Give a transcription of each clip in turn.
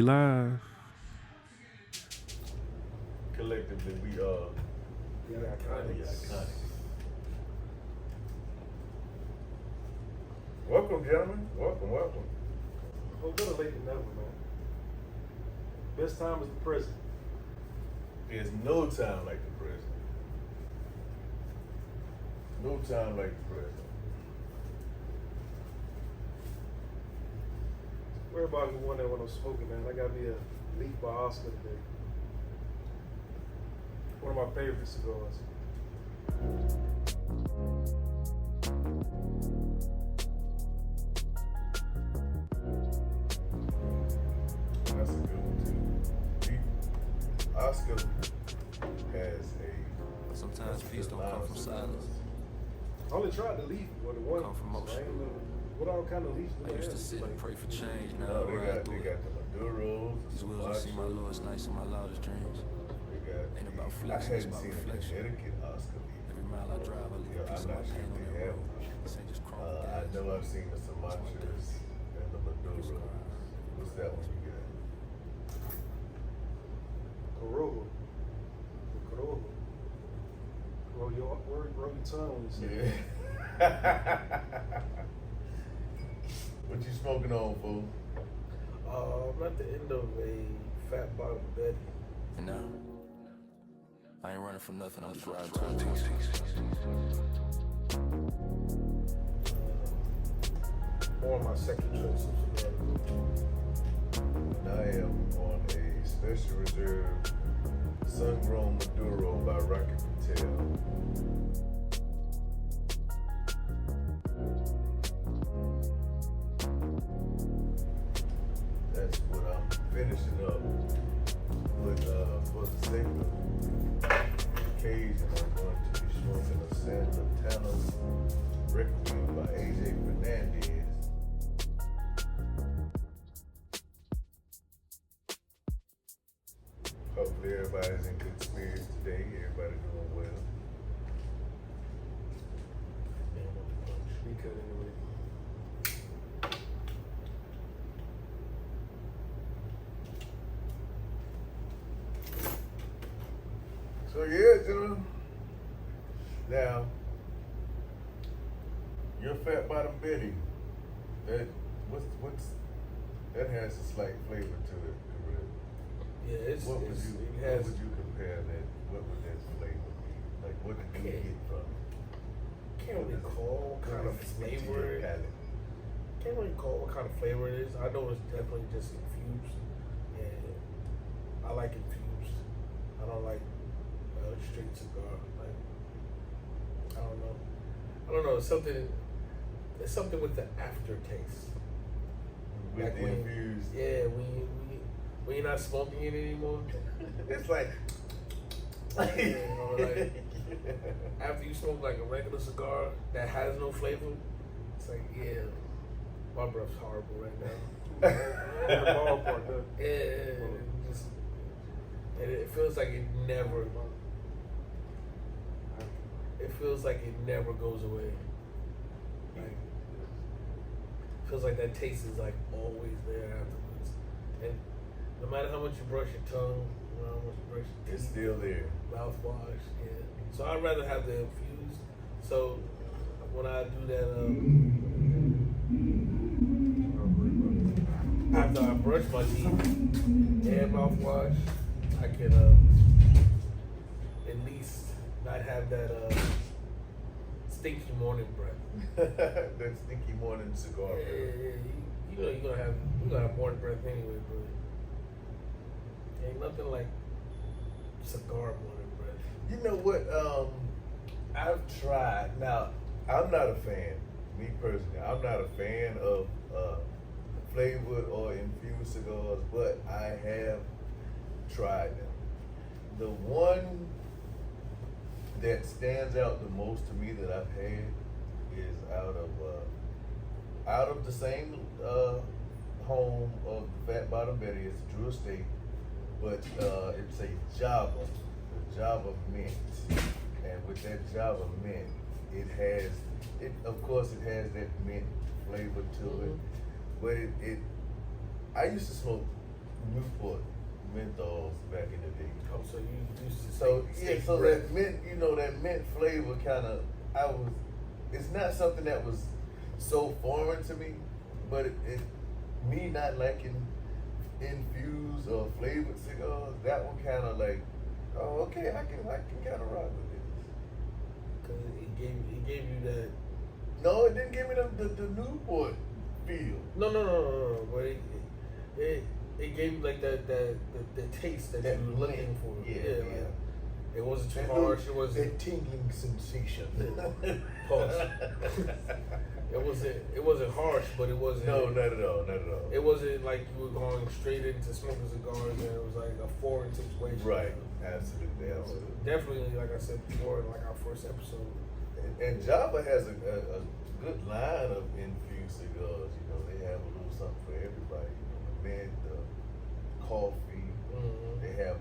We live. Collectively, we are the iconic. Welcome, gentlemen. Welcome. Well, better late than never, man. Best time is the present. There's no time like the present. No time like the present. Everybody can wonder when I'm smoking, man. I got me a Leaf by Oscar today. One of my favorite cigars. That's a good one too. Oscar has a. Sometimes peace don't come from silence. I only tried the Leaf when it won. Come from motion. What all kind of leaves do I they used to have? sit and pray for change, now No, I they ride through got it. the Maduros. These wheels will see my lowest nights and my loudest dreams. Ain't about I flexing, it's hadn't about seen a reflection. Connecticut Oscar leaf. Every mile I drive, I leave a piece of my I'm not sure pain if on they that have. road. This ain't just chrome I know I've seen the Sumatras and the Maduros. What's that one you got? Corojo. Roll your tongue when you say Yeah. What you smoking on, fool? I'm at the end of a fat bottom Betty. And now, I ain't running from nothing, I'm just riding to a peace. More on my second choice of cigar. And I am on a special reserve sun-grown Maduro by Rocky Patel. That's what I'm finishing up with. For the sake of occasion, I'm going to be smoking a Santana's Requiem by AJ Fernandez. Hopefully everybody's in good spirits today. Everybody doing well. We could anyway. So yeah, gentlemen. Now, your Fat Bottom Betty, that what's that has a slight flavor to it, correct? Yeah, What would you compare that? What would that flavor be? Like, what did you get from it? Can't really call what kind of flavor. Palate? Can't really call what kind of flavor it is. I know it's definitely just infused, and I like infused. I don't like straight cigar. Like, I don't know. It's something with the aftertaste. With Like the when- infused. Yeah, when you're not smoking it anymore. It's like. You know, like, after you smoke like a regular cigar that has no flavor, it's like, yeah, my breath's horrible right now. In the ballpark, huh? And it feels like it never. It feels like it never goes away. Like, feels like that taste is like always there afterwards. And no matter how much you brush your tongue, no matter how much you brush your It's teeth, still there. mouthwash, yeah. So I'd rather have the infused. So when I do that, after I brush my teeth and mouthwash, I can at least not have that stinky morning breath. That stinky morning cigar. Yeah. You know you're gonna have morning breath anyway, but ain't nothing like cigar morning breath. You know what? I've tried. Now, I'm not a fan. Me personally, I'm not a fan of flavored or infused cigars, but I have tried them. The one that stands out the most to me that I've had is out of the same home of the Fat Bottom Betty. It's Drew Estate, but it's a Java, the Java mint, and with that Java mint, it has that mint flavor to it. But I used to smoke Newport menthols back in the day. Oh, so you used to So steak so breath. that mint, that mint flavor kind of, it's not something that was so foreign to me, but me not liking infused or flavored cigars, that one kind of like, oh, okay, I can kind of rock with this. Cause it gave you that. No, it didn't give me the Newport feel. No. But it gave you like the taste that That you were looking for. Yeah. Like, it wasn't too That harsh. little- It wasn't. that tingling sensation. Pause. It wasn't harsh, but it wasn't. No, not at all. It wasn't like you were going straight into smoking cigars and it was like a foreign situation. Right. Absolutely. Definitely, like I said before, like our first episode. And Java has a good line of infused cigars. They have a little something for everybody. The mint, the coffee. Mm-hmm. They have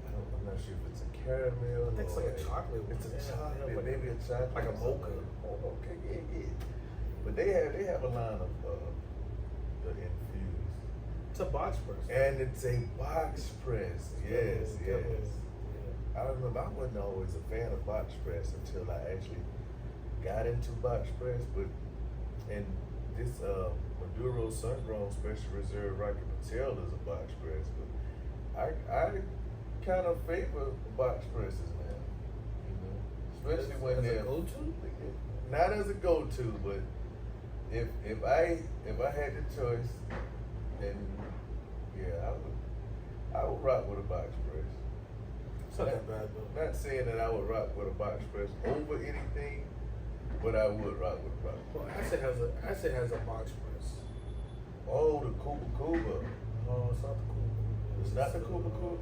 I'm not sure if it's a caramel. I think it's or like a chocolate one. It's a Yeah, chocolate, like maybe a chocolate. like a or something. mocha. Oh, okay, yeah. But they have a line of the infused. It's a box press. And it's a box press. Yes. Definitely. I remember I wasn't always a fan of box press until I actually got into box press. And this Maduro Sun-Grown Special Reserve Rocky Patel is a box press. But I kind of favor box presses now. Especially when As a they're go-to? not as a go-to, but if I had the choice, then yeah, I would rock with a box press. It's not that bad though. Not saying that I would rock with a box press over anything, but I would rock with a box press. Well, Acid has a box press. Oh, the Cuba Cuba. No, it's not the Cuba. It's not the Cuba Cuba?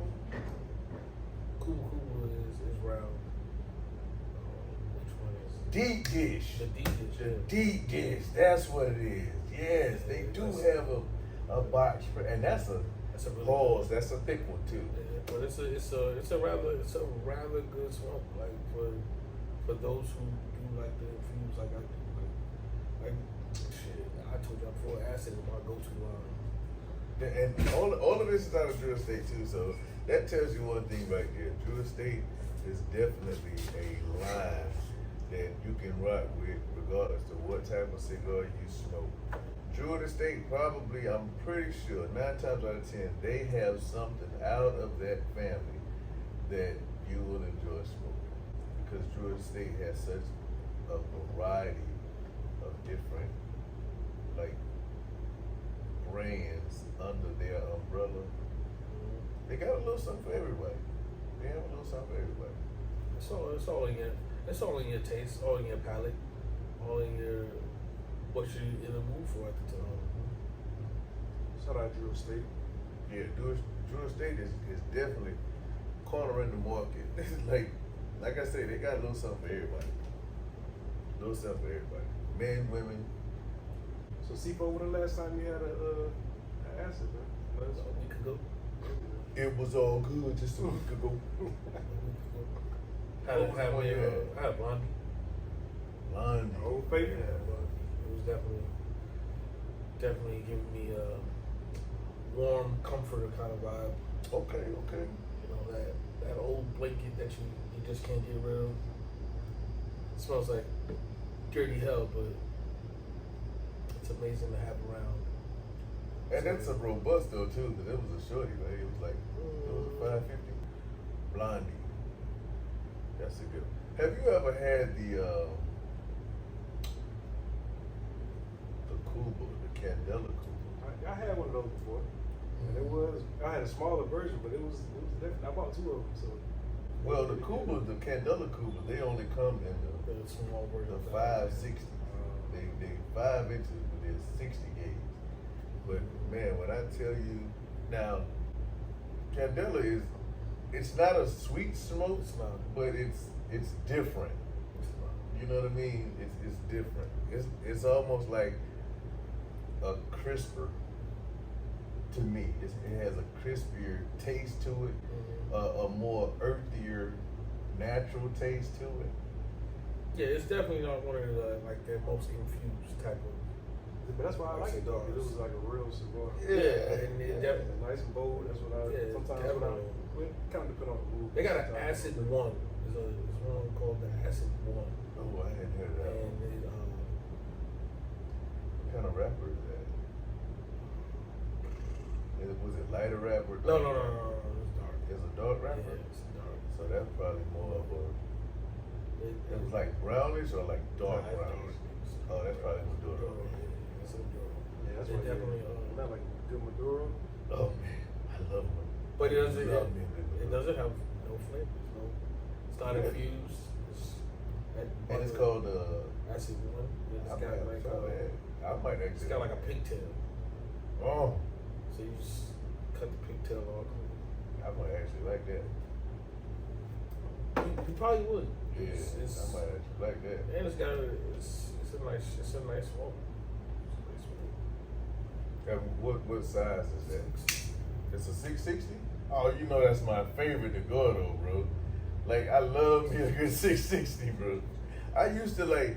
Cuba is round. Which one is it? Deep dish. The deep dish. The Yeah. deep dish. That's what it is. Yes, they do have a box press, and that's a That's a really pause. That's a thick one too. Yeah, but it's a rather good smoke. Like for those who do like the infused, like I do. Like shit, I told y'all before, Acid is my go-to line. And all of this is out of Drew Estate too, so that tells you one thing right there. Drew Estate is definitely a line that you can rock with regardless of what type of cigar you smoke. Drew Estate probably, I'm pretty sure, 9 times out of 10, they have something out of that family that you will enjoy smoking. Because Drew Estate has such a variety of different, like, brands under their umbrella. They got a little something for everybody. They have a little something for everybody. It's all in your taste, all in your palate, all in your what you in the mood for at the time. Shout out Drew Estate. Yeah, Drew Estate is definitely cornering the market. like I say, they got a little something for everybody. A little something for everybody. Men, women. So C4, when the last time you had a acid, man? A week ago. It was all good just a week ago. I had Blondie. Blondie. Old Faithful. Yeah, but it was definitely giving me a warm comforter kind of vibe. Okay. You know, that old blanket that you just can't get rid of. It smells like dirty hell, but it's amazing to have around. And that's a robust though too, because it was a shorty, right? It was a 550. Blondie. That's a good one. Have you ever had the Cuba, the Candela Cuba? I had one of those before. And I had a smaller version, but it was different. I bought 2 of them, so. Well, the Cuba, the Candela Cuba, they only come in The small version. the 560. They 5 inches, but they're 60 gauge. But man, when I tell you now, Candela it's not a sweet smoke, It's not. but it's different. It's not. You know what I mean? It's different. It's almost like a crisper to me. It has a crispier taste to it, a more earthier, natural taste to it. Yeah, it's definitely not one of the like their most infused type of But that's why I like it though, because it was like a real cigar. Yeah, and it definitely. Nice and bold. That's what I sometimes definitely. when I kind of depend on the mood. They got an acid one. There's one called the acid one. Oh, I hadn't heard that. And it, What kind of rapper is that? Was it lighter rapper? no, it's dark. It's a dark rapper? Yeah, it's dark. So that's probably more of a, it was like brownish or like dark Nah, it's brownish? dark. Oh, that's probably Maduro. It's Maduro. Yeah, that's They what definitely. not like good Maduro. Oh man, I love them. But it doesn't. Love me a good It Maduro. doesn't have no flavors. No, it's not Yeah. infused. And it's called acid one. It's I got might like try that. I might it's actually. got like a pigtail. Oh, So you just cut the pigtail off. I might actually like that. You probably would. Yeah, It's, I might actually like that. and it's got it's a nice one. And what size is that? It's a 660? Oh, you know that's my favorite Gordo, bro. Like I love me a good 660, bro. I used to like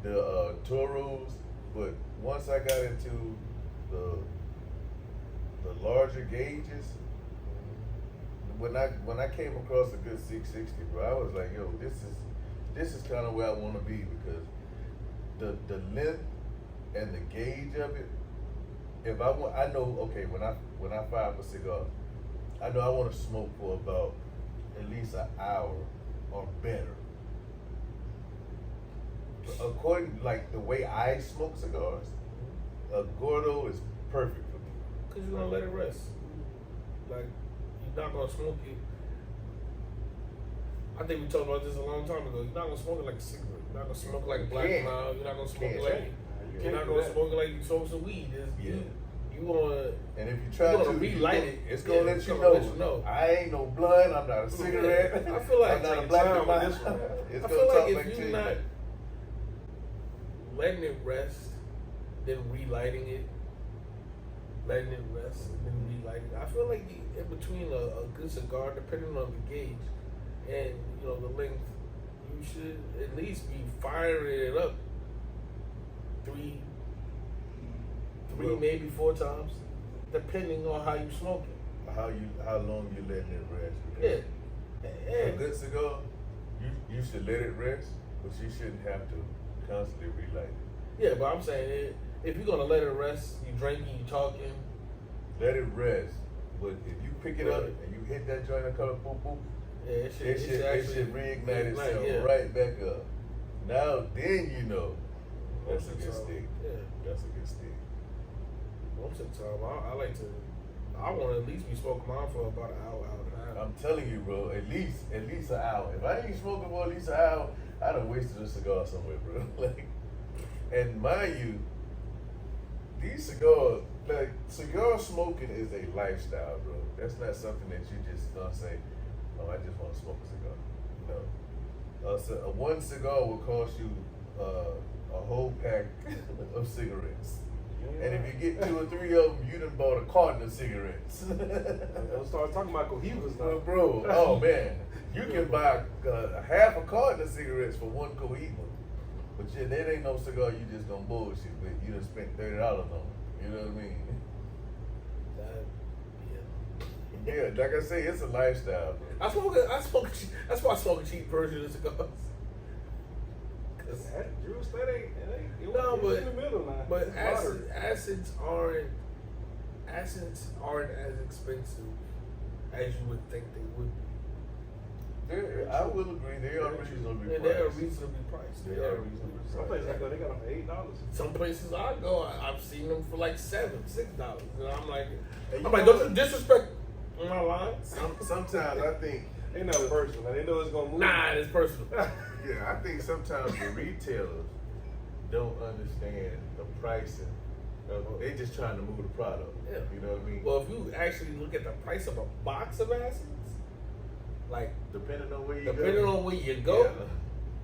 the Toros, but once I got into the larger gauges, when I came across a good 660, bro, I was like, yo, this is kind of where I want to be, because the length and the gauge of it. If I want, I know, okay, when I fire up a cigar, I know I want to smoke for about at least an hour or better. According, like the way I smoke cigars, a Gordo is perfect for me. Cause you're gonna let it rest. Like you're not gonna smoke it. I think we talked about this a long time ago. You're not gonna smoke it like a cigarette. You're not gonna smoke it like a black Can't. cloud. You're not gonna smoke it Can't. like you're not gonna smoke it like you smoke some weed. Yeah. You wanna. And if you try You to wanna relight it. it's gonna Yeah, let it's you gonna know, let you know. I ain't no blunt. I'm not a cigarette. I feel like I'm not a take black time and with white. this one. It's I gonna feel talk like back if to you're you. not letting it rest, then relighting it, letting it rest, and then relighting it. I feel like in between a good cigar, depending on the gauge and the length, you should at least be firing it up three, Well, maybe 4 times, depending on how you smoke it. How long you letting it rest? Yeah. A good cigar, you should let it rest, but you shouldn't have to constantly relight it. Yeah, but I'm saying if you're gonna let it rest, you drinking, you talking. Let it rest, but if you pick it up and you hit that joint and come boop boop, Yeah, it should reignite itself yeah. right back up. Now then that's a Most of the good time, stick. yeah. That's a good stick. Most of the time, I like to. I want to at least be smoking mine for about an hour and a half. I'm telling you, bro, at least an hour. If I ain't smoking for at least an hour, I done wasted a cigar somewhere, bro. Like, and mind you, these cigars, like cigar smoking is a lifestyle, bro. That's not something that you just gonna say, oh, I just want to smoke a cigar. No. So one cigar will cost you a whole pack of cigarettes. And if you get 2 or 3 of them, you done bought a carton of cigarettes. Don't start talking about cohibas now. Bro, oh man, you can buy half a carton of cigarettes for one cohiba. But yeah, that ain't no cigar you just gonna bullshit with. You done spent $30 on it. You know what I mean? Yeah, like I say, it's a lifestyle, bro. I smoke. That's why I smoke a cheap version of cigars. Juice, that ain't. No, it's but in the middle now. But It's moderate. acids aren't as expensive as you would think they would be. I will agree, they are reasonably And priced. they are reasonably priced. They are reasonably Some priced. places I go, they got them for $8. Some places I go, I've seen them for like $7, $6, and I'm like, And don't you disrespect my line? Sometimes I think, They know it's personal. They know it's gonna move. Nah, it's personal. yeah, I think sometimes the retailers don't understand the pricing. They just trying to move the product. Yeah. You know what I mean? Well, if you actually look at the price of a box of acids, like depending on where you depending go. on where you go, Yeah.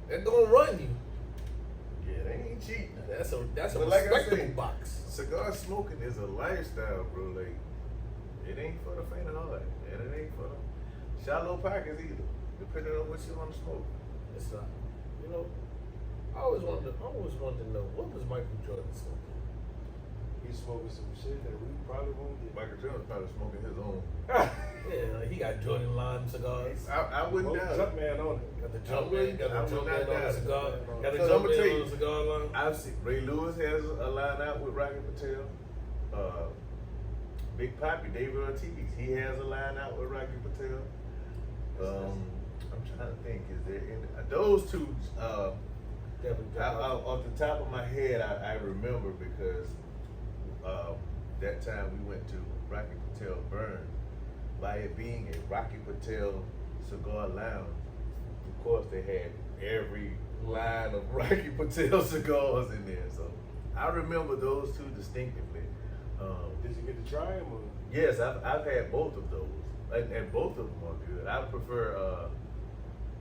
they're gonna run you. Yeah, they ain't cheap. That's a But like I respectable say, box. Cigar smoking is a lifestyle, bro. Like, it ain't for the faint of heart, and it ain't for the shallow pockets either. Depending on what you want to smoke. It's not. I always wanted to know what was Michael Jordan smoking. He's smoking some shit that we probably won't get. Michael Jordan's probably smoking his own. Yeah, like he got Jordan Lime cigars. I wouldn't doubt it. Jumpman on it. Got the I Jumpman, wouldn't- got I the would Jumpman not on the doubt it. cigar. Got the Because I'm gonna tell Jumpman you, on the cigar line. I've seen Ray Lewis has a line out with Rocky Patel. Big Papi, David Ortiz, he has a line out with Rocky Patel. I'm trying to think, is there any, those two, Definitely. off the top of my head, I remember because that time we went to Rocky Patel Burn. By it being a Rocky Patel cigar lounge, of course they had every line of Rocky Patel cigars in there. So I remember those two distinctively. Did you get to try him? Or? Yes, I've had both of those, and both of them are good. I prefer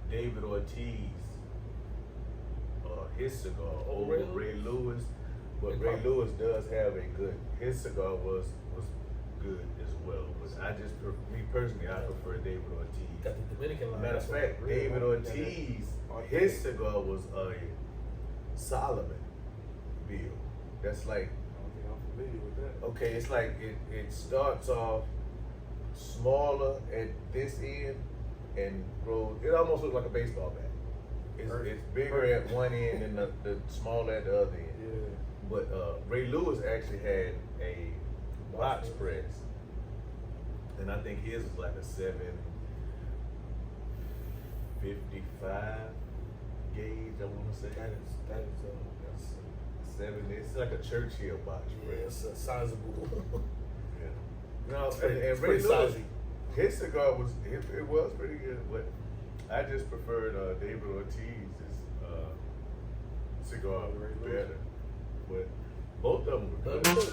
David Ortiz, his cigar over Ray Lewis, but Ray Lewis does have a good. His cigar was good as well. But me personally, I prefer David Ortiz. Got the Dominican line. Matter of fact, David Ortiz, his cigar was a Solomon bill. That's like. I'm familiar with that. Okay, it's like it starts off smaller at this end and grows. It almost looks like a baseball bat. It's bigger at one end and the smaller at the other end. Yeah. But Ray Lewis actually had a box press, and I think his was like a 755 gauge. I want to say That's 7. It's like a Churchill box yeah, press. it's sizable. Yeah. No, and It's Ray pretty Lewis, sizey. his cigar was it was pretty good, but I just preferred David Ortiz's cigar Ray Lewis. better. But both of them were But good. look,